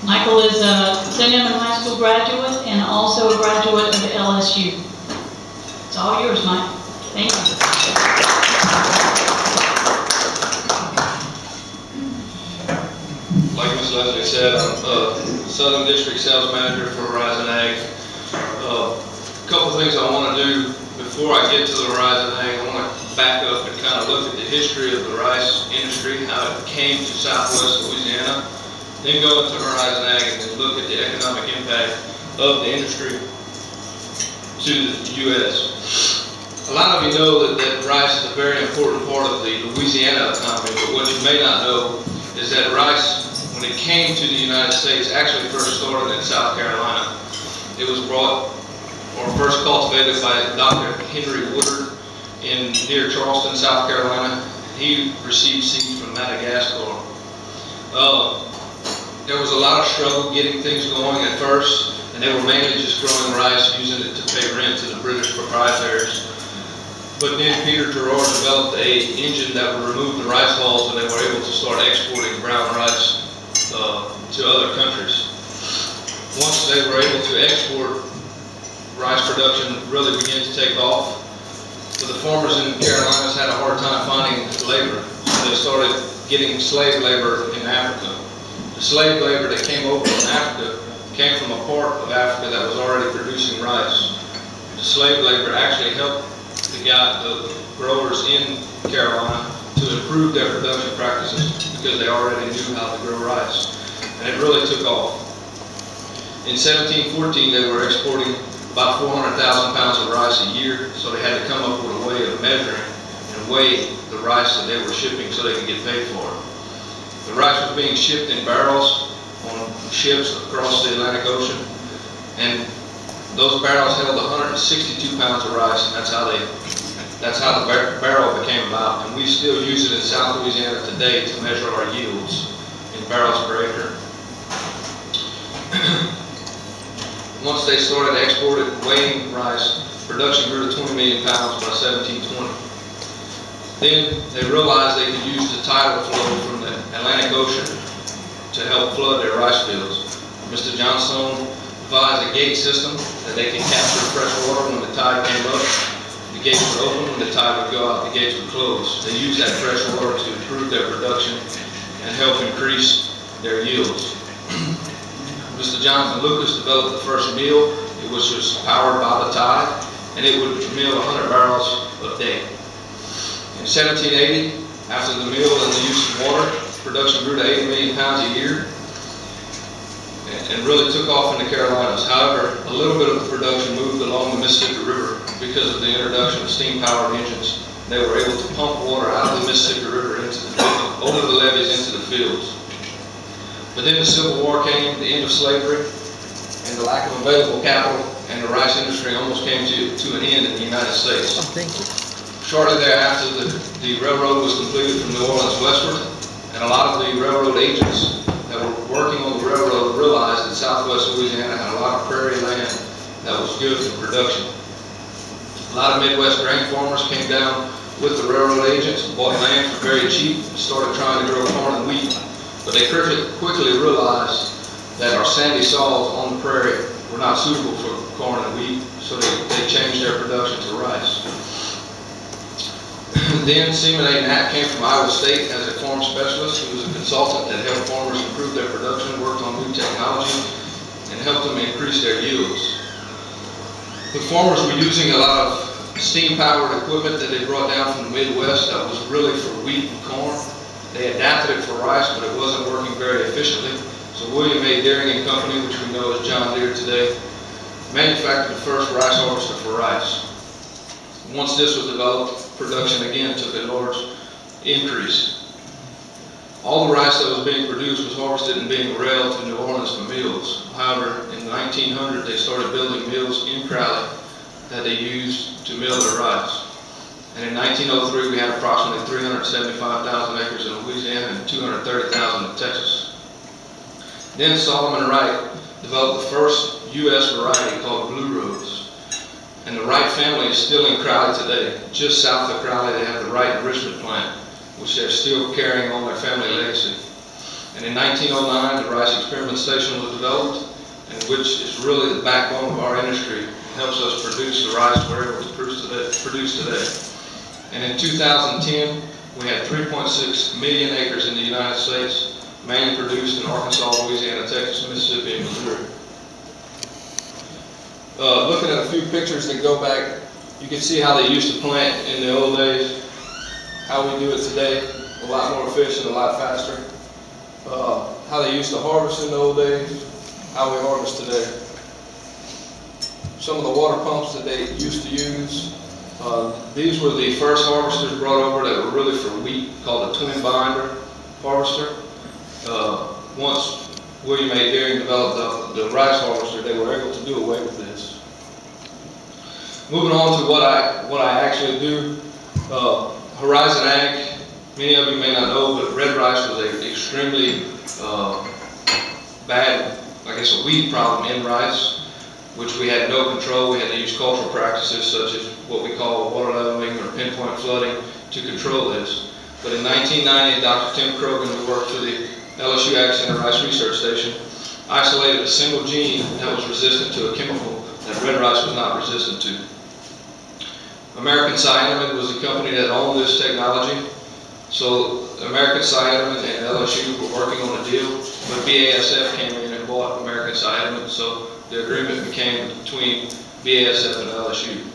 Michael is a Cinnamon High School graduate and also a graduate of LSU. It's all yours, Mike. Thank you. Like Ms. Leslie said, I'm Southern District Sales Manager for Horizon Ag. A couple things I want to do before I get to the Horizon Ag. I want to back up and kind of look at the history of the rice industry, how it came to Southwest Louisiana, then go into Horizon Ag and then look at the economic impact of the industry to the U.S. A lot of you know that rice is a very important part of the Louisiana economy, but what you may not know is that rice, when it came to the United States, actually first started in South Carolina. It was brought or first cultivated by Dr. Henry Woodard near Charleston, South Carolina. He received seeds from Madagascar. There was a lot of struggle getting things going at first, and they were mainly just growing rice, using it to pay rent to the British proprietaries. But then Peter Terroir developed an engine that would remove the rice hulls, and they were able to start exporting brown rice to other countries. Once they were able to export, rice production really began to take off. But the farmers in the Carolinas had a hard time finding labor, so they started getting slave labor in Africa. The slave labor that came over from Africa came from a part of Africa that was already producing rice. The slave labor actually helped the growers in Carolina to improve their production practices because they already knew how to grow rice. And it really took off. In 1714, they were exporting about 400,000 pounds of rice a year, so they had to come up with a way of measuring and weighing the rice that they were shipping so they could get paid for it. The rice was being shipped in barrels on ships across the Atlantic Ocean, and those barrels held 162 pounds of rice, and that's how the barrel became about. And we still use it in South Louisiana today to measure our yields in barrels per acre. Once they started exporting weighing rice, production grew to 20 million pounds by 1720. Then they realized they could use the tidal flow from the Atlantic Ocean to help flood their rice fields. Mr. Johnstone devised a gate system that they could capture fresh water when the tide came up. The gates would open when the tide would go out, the gates would close. They used that fresh water to improve their production and help increase their yields. Mr. Jonathan Lucas developed the first mill. It was just powered by the tide, and it would mill 100 barrels a day. In 1780, after the mill and the use of water, production grew to 8 million pounds a year and really took off in the Carolinas. However, a little bit of the production moved along the Mississippi River because of the introduction of steam-powered engines. They were able to pump water out of the Mississippi River over the levees into the fields. But then the Civil War came, the end of slavery, and the lack of available capital, and the rice industry almost came to an end in the United States. Oh, thank you. Shortly thereafter, the railroad was completed from New Orleans westward, and a lot of the railroad agents that were working on the railroad realized that Southwest Louisiana had a lot of prairie land that was good for production. A lot of Midwest grain farmers came down with the railroad agents and bought land for very cheap and started trying to grow corn and wheat. But they quickly realized that our sandy soils on the prairie were not suitable for corn and wheat, so they changed their production to rice. Then Seaman A. Knapp came from Iowa State as a farm specialist. He was a consultant that helped farmers improve their production, worked on new technology, and helped them increase their yields. The farmers were using a lot of steam-powered equipment that they brought down from the Midwest that was really for wheat and corn. They adapted it for rice, but it wasn't working very efficiently. So William A. Deering and Company, which we know as John Deere today, manufactured the first rice harvester for rice. Once this was developed, production again took a large increase. All the rice that was being produced was harvested and being railed to New Orleans for mills. However, in 1900, they started building mills in Crowley that they used to mill their rice. And in 1903, we had approximately 375,000 acres in Louisiana and 230,000 in Texas. Then Solomon Wright developed the first U.S. variety called Blue Rose. And the Wright family is still in Crowley today. Just south of Crowley, they have the Wright enrichment plant, which they're still carrying on their family legacy. And In 1909, the rice experiment station was developed, and which is really the backbone of our industry. It helps us produce the rice we're able to produce today. And in 2010, we had 3.6 million acres in the United States, mainly produced in Arkansas, Louisiana, Texas, Mississippi, and Missouri. Looking at a few pictures that go back, you can see how they used to plant in the old days, how we do it today, a lot more efficient, a lot faster. How they used to harvest in the old days, how we harvest today. Some of the water pumps that they used to use. These were the first harvesters brought over that were really for wheat, called a twin binder harvester. Once William A. Deering developed the rice harvester, they were able to do away with this. Moving on to what I actually do, Horizon Ag. Many of you may not know, but red rice was an extremely bad, I guess, a weed problem in rice, which we had no control. We had to use cultural practices such as what we call water leveling or pinpoint flooding to control this. But in 1990, Dr. Tim Krogan, who worked for the LSU Ag Center Rice Research Station, isolated a single gene that was resistant to a chemical that red rice was not resistant to. American Cyanamid was the company that owned this technology. So American Cyanamid and LSU were working on a deal, but BASF came in and bought American Cyanamid, so the agreement became between BASF and LSU.